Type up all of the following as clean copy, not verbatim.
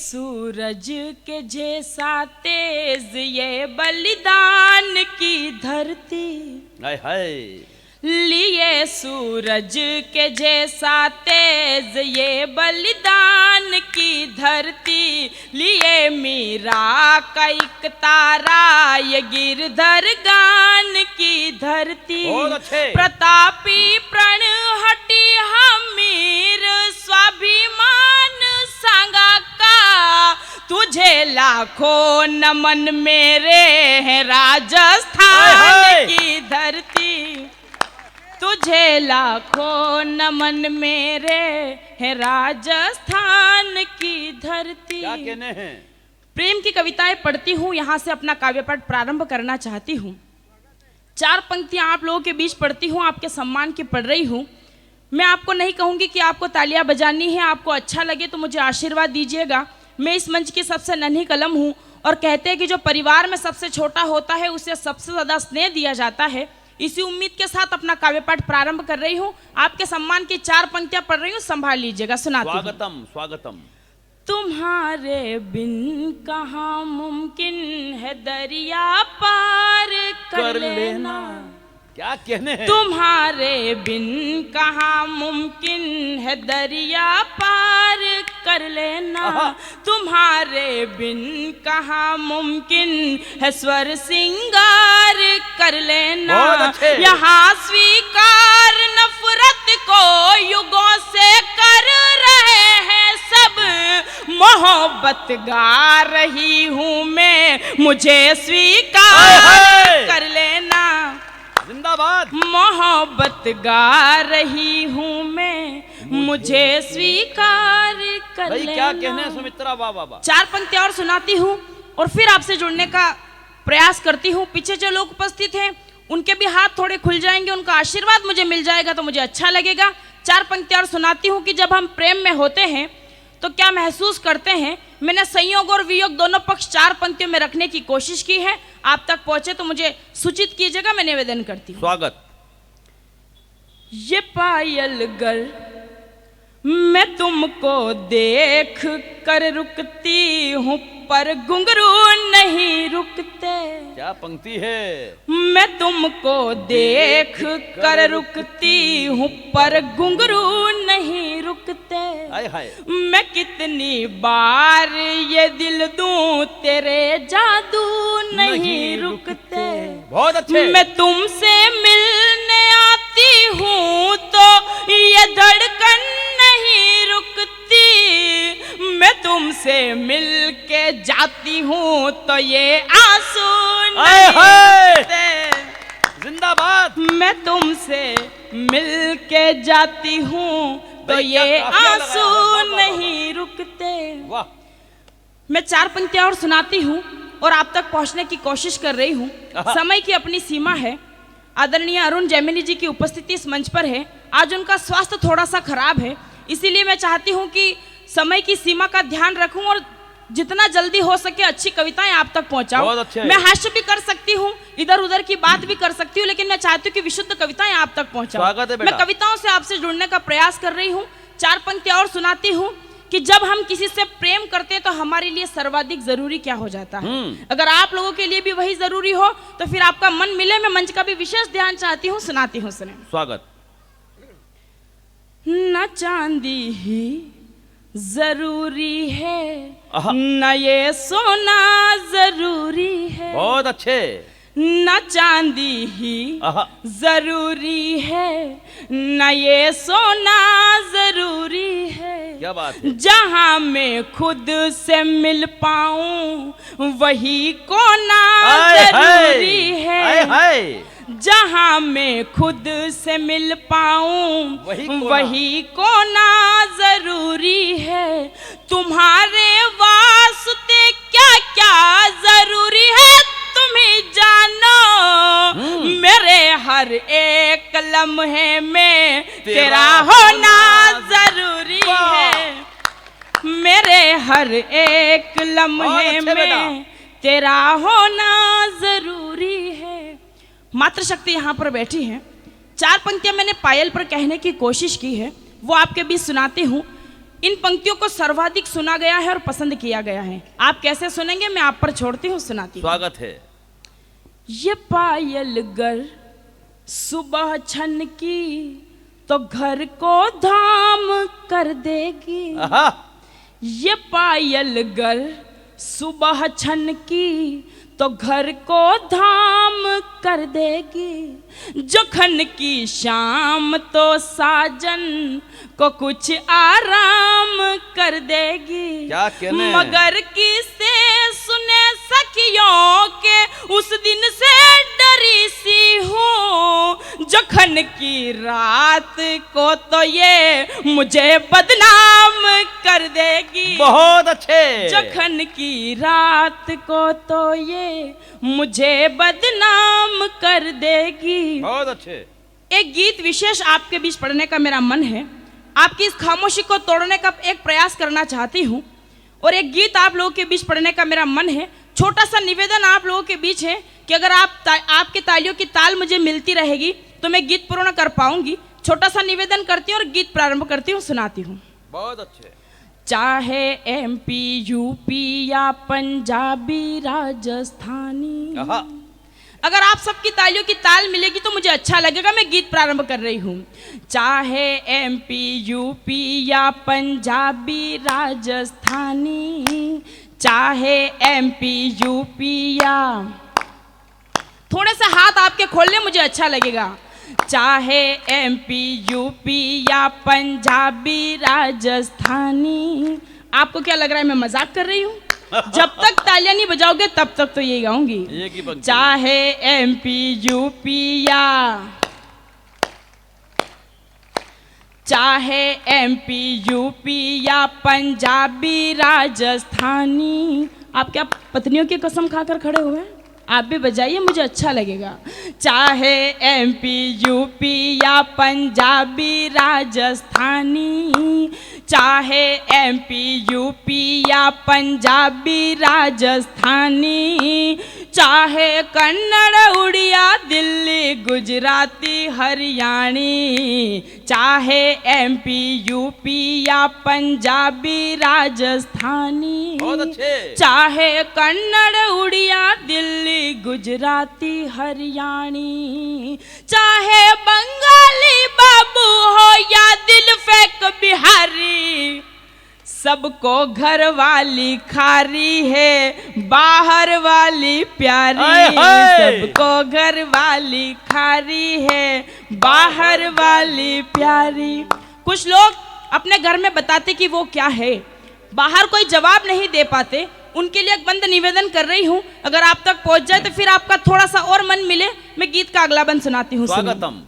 सूरज के जैसा तेज ये बलिदान की धरती, हाय हाय, लिए सूरज के जैसा तेज ये बलिदान की धरती, लिए मीरा का एक तारा ये गिरधर गान की धरती। प्रतापी प्रण हटी हमीर स्वाभिमान सांगा का, तुझे लाखों नमन मेरे हैं राजस्थान की धरती, तुझे लाखों नमन मेरे है राजस्थान की धरती। क्या कहने हैं? प्रेम की कविताएं पढ़ती हूँ, यहाँ से अपना काव्य पाठ प्रारंभ करना चाहती हूँ। 4 पंक्तियां आप लोगों के बीच पढ़ती हूँ, आपके सम्मान की पढ़ रही हूँ। मैं आपको नहीं कहूँगी कि आपको तालियां बजानी है, आपको अच्छा लगे तो मुझे आशीर्वाद दीजिएगा। मैं इस मंच की सबसे नन्ही कलम हूँ और कहते हैं कि जो परिवार में सबसे छोटा होता है उसे सबसे ज़्यादा स्नेह दिया जाता है। इसी उम्मीद के साथ अपना काव्य पाठ प्रारंभ कर रही हूँ। आपके सम्मान की 4 पंक्तियां पढ़ रही हूँ, संभाल लीजिएगा। सुनाती हूँ। स्वागतम स्वागतम। तुम्हारे बिन कहाँ मुमकिन है दरिया पार कर लेना, क्या कहने हैं? तुम्हारे बिन कहाँ मुमकिन है दरिया पार कर लेना, तुम्हारे बिन कहाँ मुमकिन है स्वर सिंगार कर लेना। यहाँ स्वीकार नफरत को युगों से कर रहे हैं सब, मोहब्बत गा रही हूँ मैं, मुझे स्वीकार कर लेना। जिंदाबाद। मोहब्बत गा रही हूँ मैं, मुझे स्वीकार कर लेना। क्या कहने हैं सुमित्रा? वाह वाह वाह। 4 पंक्तियां और सुनाती हूँ और फिर आपसे जुड़ने का प्रयास करती हूँ। पीछे जो लोग उपस्थित हैं उनके भी हाथ थोड़े खुल जाएंगे, उनका आशीर्वाद मुझे मिल जाएगा तो मुझे अच्छा लगेगा। 4 पंक्तियां और सुनाती हूँ कि जब हम प्रेम में होते हैं तो क्या महसूस करते हैं। मैंने संयोग और वियोग दोनों पक्ष 4 पंक्तियों में रखने की कोशिश की है। आप तक पहुंचे तो मुझे सूचित कीजिएगा, मैं निवेदन करती हूँ। स्वागत। ये पायल गर मैं तुमको देख कर रुकती हूँ, पर घुंघरू नहीं रुकते। क्या पंक्ति है? मैं तुमको देख कर रुकती हूँ, पर घुंघरू नहीं रुकते। हाय हाय। मैं कितनी बार ये दिल दूं, तेरे जादू नहीं रुकते। बहुत अच्छे। मैं तुमसे मिलने आती हूँ तो ये धड़कन नहीं रुकती, मैं तुमसे मिल के जाती हूँ तो ये आंसू नहीं रुकते। जिंदाबाद। मैं तुमसे मिल के जाती हूँ तो ये आंसू नहीं रुकते। वाह। मैं 4 पंक्तियां और सुनाती हूँ और आप तक पहुँचने की कोशिश कर रही हूँ। समय की अपनी सीमा है। आदरणीय अरुण जैमिनी जी की उपस्थिति इस मंच पर है। आज उनका स्वास्थ्य थोड़ा सा खराब है, इसीलिए मैं चाहती हूँ कि समय की सीमा का ध्यान रखूं और जितना जल्दी हो सके अच्छी कविताएं आप तक पहुंचाऊं। मैं हास्य भी कर सकती हूँ, इधर उधर की बात भी कर सकती हूँ, लेकिन मैं चाहती हूँ कि विशुद्ध कविताएं आप तक पहुंचाऊं। मैं कविताओं से आपसे जुड़ने का प्रयास कर रही हूँ। 4 पंक्तियां और सुनाती हूँ कि जब हम किसी से प्रेम करते हैं तो हमारे लिए सर्वाधिक जरूरी क्या हो जाता है। अगर आप लोगों के लिए भी वही जरूरी हो तो फिर आपका मन मिले। मैं मंच का भी विशेष ध्यान चाहती हूँ, सुनाती हूँ, सुने। स्वागत। न चांदी ही जरूरी है, न ये सोना जरूरी है। बहुत अच्छे। न चांदी ही जरूरी है, न ये सोना जरूरी है। क्या बात है। जहाँ मैं खुद से मिल पाऊं वही कोना जरूरी है। जहाँ मैं खुद से मिल पाऊं वही कोना जरूरी है। तुम्हारे वास्ते क्या क्या जरूरी है तुम ही जानो, मेरे हर एक लम्हे में तेरा होना जरूरी है। मेरे हर एक लम्हे में तेरा होना जरूरी है। मातृशक्ति यहाँ पर बैठी है। 4 पंक्तियां मैंने पायल पर कहने की कोशिश की है, वो आपके बीच सुनाती हूँ। इन पंक्तियों को सर्वाधिक सुना गया है और पसंद किया गया है। आप कैसे सुनेंगे मैं आप पर छोड़ती हूँ, सुनाती हूँ। स्वागत है। ये पायल गर सुबह छन की तो घर को धाम कर देगी। आहा, ये पायल गर सुबह छन की तो घर को धाम कर देगी। जखन की शाम तो साजन को कुछ आराम कर देगी। क्या कहने? मगर किसे सुने सखियों के उस दिन से डरी सी हूँ। जखन की रात को तो ये मुझे बदनाम कर देगी। बहुत अच्छे। जखन की रात को तो ये मुझे बदनाम कर देगी। बहुत अच्छे। एक गीत विशेष आपके बीच पढ़ने का मेरा मन है। आपकी इस खामोशी को तोड़ने का एक प्रयास करना चाहती हूँ और एक गीत आप लोगों के बीच पढ़ने का मेरा मन है। छोटा सा निवेदन आप लोगों के बीच है कि अगर आपके तालियों की ताल मुझे मिलती रहेगी तो मैं गीत पूर्ण कर पाऊंगी। छोटा सा निवेदन करती हूँ और गीत प्रारंभ करती हूँ, सुनाती हूँ। बहुत अच्छे। चाहे एमपी यूपी या पंजाबी राजस्थानी, आहा, अगर आप सबकी तालियों की ताल मिलेगी तो मुझे अच्छा लगेगा। मैं गीत प्रारंभ कर रही हूँ। चाहे एमपी यूपी या पंजाबी राजस्थानी, चाहे एमपी यूपी या, थोड़े से हाथ आपके खोलने मुझे अच्छा लगेगा। चाहे एमपी यूपी या पंजाबी राजस्थानी। आपको क्या लग रहा है मैं मजाक कर रही हूँ? जब तक तालियां नहीं बजाओगे तब तक तो यही गाऊंगी। एक ही पंक्ति। चाहे एमपी यूपी या, चाहे एमपी यूपी या पंजाबी राजस्थानी। आप क्या पत्नियों की कसम खाकर खड़े हुए हैं? आप भी बजाइए, मुझे अच्छा लगेगा। चाहे एमपी यूपी या पंजाबी राजस्थानी, चाहे एमपी यूपी या पंजाबी राजस्थानी, चाहे कन्नड़ उड़िया दिल्ली गुजराती हरियाणी, चाहे एमपी यूपी या पंजाबी राजस्थानी, बहुत अच्छे। चाहे कन्नड़ उड़िया दिल्ली गुजराती हरियाणी, चाहे बंगाली बाबू हो या दिल फेंक बिहारी, सबको घर वाली खारी है बाहर वाली प्यारी। हाय हाय। सबको घर वाली खारी है बाहर वाली प्यारी। कुछ लोग अपने घर में बताते कि वो क्या है, बाहर कोई जवाब नहीं दे पाते। उनके लिए एक बंद निवेदन कर रही हूँ, अगर आप तक पहुंच जाए तो फिर आपका थोड़ा सा और मन मिले। मैं गीत का अगला बंद सुनाती हूँ। स्वागतम।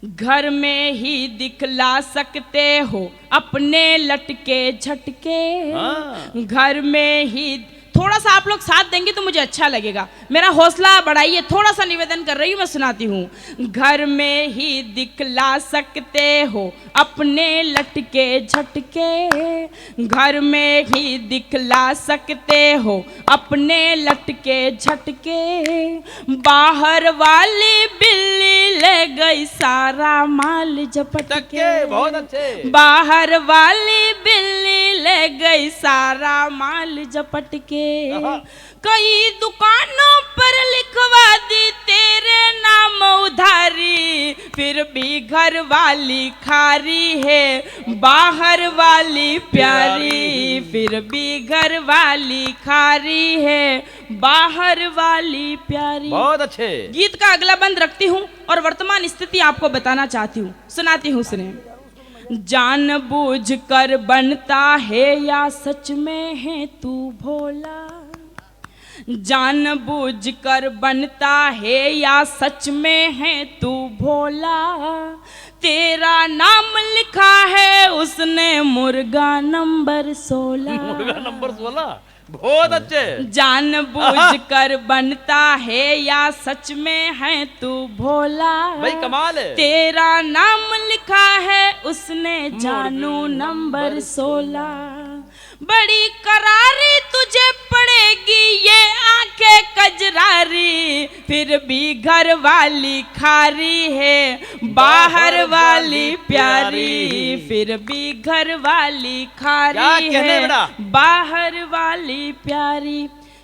घर में ही दिखला सकते हो अपने लटके झटके। हाँ। घर में ही, थोड़ा सा आप लोग साथ देंगे तो मुझे अच्छा लगेगा। मेरा हौसला बढ़ाइए, थोड़ा सा निवेदन कर रही हूँ, मैं सुनाती हूँ। घर में ही दिखला सकते हो अपने लटके झटके। घर में ही दिखला सकते हो अपने लटके झटके। बाहर वाली बिल्ली ले गई सारा माल झपट के। बहुत अच्छे। बाहर वाली बिल्ली ले गई सारा माल झपट के। कई दुकानों पर लिखवा दी तेरे नाम उधारी, फिर भी घर वाली खारी है बाहर वाली प्यारी। फिर भी घर वाली खारी है बाहर वाली प्यारी। बहुत अच्छे। गीत का अगला बंद रखती हूँ और वर्तमान स्थिति आपको बताना चाहती हूँ, सुनाती हूँ, सुने। जानबूझकर बनता है या सच में है तू भोला, जानबूझकर बनता है या सच में है तू भोला। तेरा नाम लिखा है उसने मुर्गा नंबर 16। मुर्गा नंबर 16। बहुत अच्छे। जानबूझकर बनता है या सच में है तू भोला। भाई कमाल है। तेरा नाम लिखा है उसने जानू नंबर 16। बड़ी करारी तुझे पड़ेगी ये आंखें कजरारी, फिर भी घर वाली खारी है बाहर वाली प्यारी फिर भी घर वाली खारी क्या कहने है, बेटा? बाहर वाली प्यारी।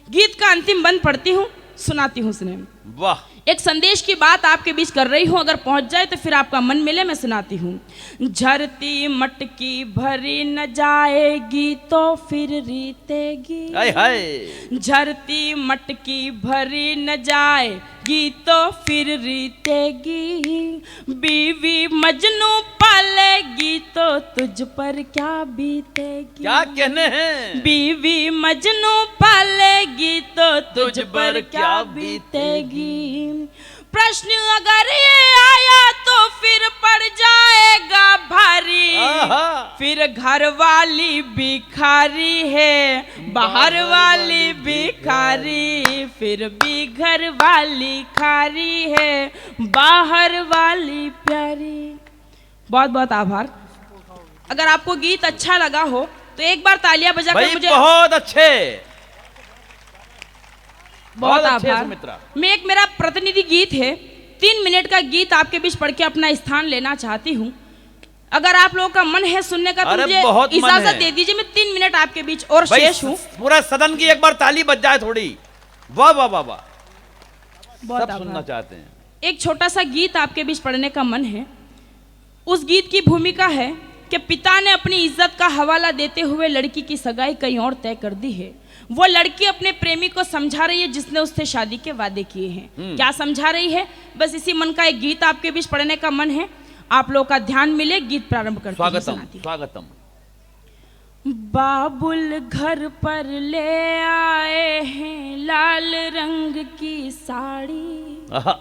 गीत का अंतिम बंद पढ़ती हूँ, सुनाती हूँ सुने। वाह, एक संदेश की बात आपके बीच कर रही हूँ, अगर पहुंच जाए तो फिर आपका मन मिले, मैं सुनाती हूँ। झरती मटकी भरी न जाएगी तो फिर रीतेगी, हाय हाय। झरती मटकी भरी न जाएगी तो फिर रीतेगी, बीवी मजनू पालेगी तो तुझ पर क्या बीतेगी। क्या कहने हैं? बीवी मजनू पालेगी तो तुझ तुझ पर पर क्या क्या बीतेगी। प्रश्न अगर ये आया तो फिर पड़ जाएगा भारी, आहा। फिर घर वाली भिखारी है, बाहर वाली भिखारी फिर भी घर वाली खारी है, बाहर वाली प्यारी। बहुत बहुत आभार। अगर आपको गीत अच्छा लगा हो तो एक बार तालियां बजाकर भाई मुझे बहुत अच्छे, बहुत अच्छे आभार। सुमित्रा। मैं एक मेरा प्रतिनिधि गीत है, 3 मिनट का गीत आपके बीच पढ़ के अपना स्थान लेना चाहती हूँ। अगर आप लोगों का मन है सुनने का तो अरे मुझे बहुत मन इजाजत है। दे दीजिए, मैं 3 मिनट आपके बीच और भाई शेष हूँ। पूरा सदन की एक बार ताली बज जाए थोड़ी। वाह वाह वाह वाह, बहुत सब सुनना आभार। चाहते हैं। एक छोटा सा गीत आपके बीच पढ़ने का मन है। उस गीत की भूमिका है कि पिता ने अपनी इज्जत का हवाला देते हुए लड़की की सगाई कहीं और तय कर दी है। वो लड़की अपने प्रेमी को समझा रही है जिसने उससे शादी के वादे किए हैं। क्या समझा रही है? बस इसी मन का एक गीत आपके बीच पढ़ने का मन है। आप लोगों का ध्यान मिले, गीत प्रारंभ करते हैं। स्वागतम सुनाती हूं। स्वागतम। बाबुल घर पर ले आए हैं लाल रंग की साड़ी, आहा।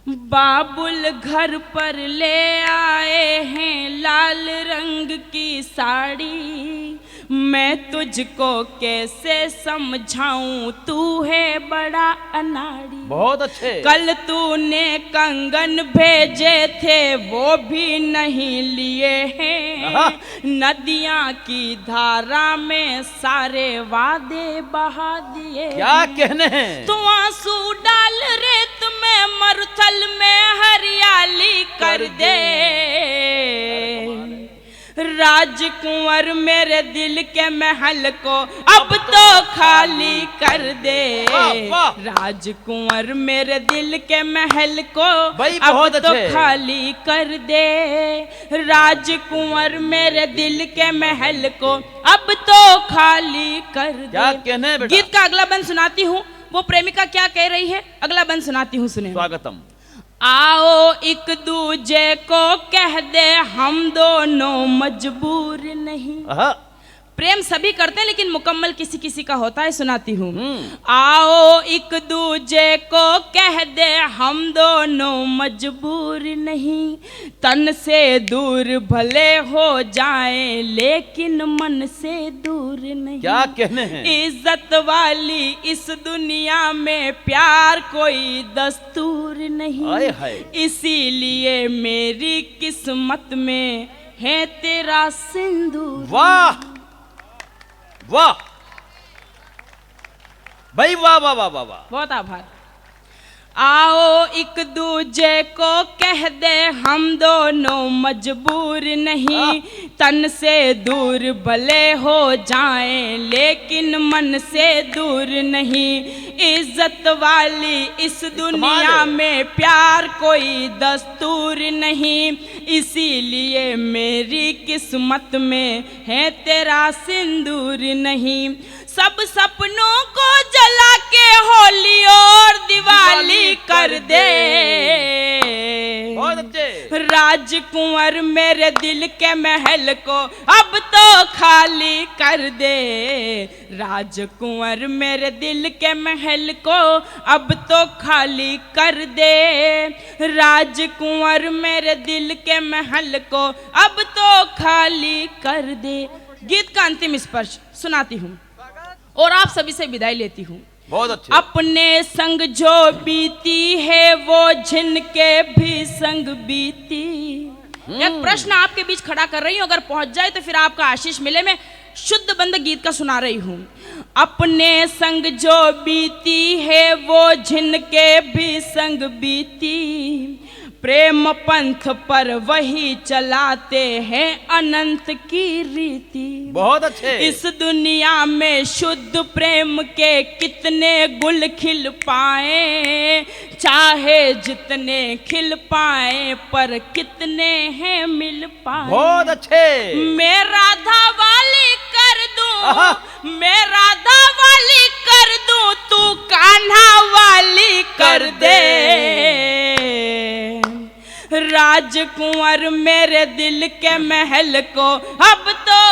बाबुल घर पर ले आए हैं लाल रंग की साड़ी, मैं तुझको कैसे समझाऊं तू है बड़ा अनाड़ी। बहुत अच्छे। कल तूने कंगन भेजे थे वो भी नहीं लिए आहा। हैं, नदियां की धारा में सारे वादे बहा दिए। क्या कहने हैं? तू आंसू डाल रेत में मरुथल में हरियाली कर दे, राजकुंवर मेरे दिल के महल को अब तो खाली कर दे, वाह, वाह। राजकुंवर मेरे दिल के महल को भाई अब बहुत तो अच्छे। खाली कर दे, राजकुंवर मेरे दिल के महल को अब तो खाली कर दे। क्या कहने हैं बेटा? गीत का अगला बंद सुनाती हूँ। वो प्रेमिका क्या कह रही है, अगला बंद सुनाती हूँ, सुने। स्वागतम। आओ एक दूजे को कह दे हम दोनों मजबूर नहीं। आहा। प्रेम सभी करते हैं लेकिन मुकम्मल किसी किसी का होता है। सुनाती हूँ। आओ एक दूजे को कह दे हम दोनों मजबूर नहीं, तन से दूर भले हो जाएं लेकिन मन से दूर नहीं। क्या कहने हैं? इज्जत वाली इस दुनिया में प्यार कोई दस्तूर नहीं, हाय हाय। इसीलिए मेरी किस्मत में है तेरा सिंदूर। वाह वाह भाई, वाह वाह वाह वाह वाह। बहुत आभार। आओ एक दूजे को कह दे हम दोनों मजबूर नहीं, तन से दूर भले हो जाएं लेकिन मन से दूर नहीं, इज्जत वाली इस दुनिया में प्यार कोई दस्तूर नहीं, इसीलिए मेरी किस्मत में है तेरा सिंदूर नहीं। सब सपनों को जला के होली और दिवाली कर दे, बहुत अच्छे। राजकुंवर मेरे दिल के महल को अब तो खाली कर दे, राजकुंवर मेरे दिल के महल को अब तो खाली कर दे, राजकुंवर मेरे दिल के महल को अब तो खाली कर दे। गीत का अंतिम स्पर्श सुनाती हूँ और आप सभी से विदाई लेती हूँ। बहुत अच्छे। अपने संग जो बीती है वो जिनके भी संग बीती। एक प्रश्न आपके बीच खड़ा कर रही हूँ, अगर पहुंच जाए तो फिर आपका आशीष मिले। मैं शुद्ध बंद गीत का सुना रही हूँ। अपने संग जो बीती है वो जिनके भी संग बीती, प्रेम पंथ पर वही चलाते हैं अनंत की रीति। बहुत अच्छे। इस दुनिया में शुद्ध प्रेम के कितने गुल खिल पाए, चाहे जितने खिल पाए पर कितने हैं मिल पाए। बहुत अच्छे। मैं राधा वाली कर आहा। दूं, मैं राधा वाली कर दूं, तू कान्हा वाली कर दे। राजकुंवर मेरे दिल के महल को अब तो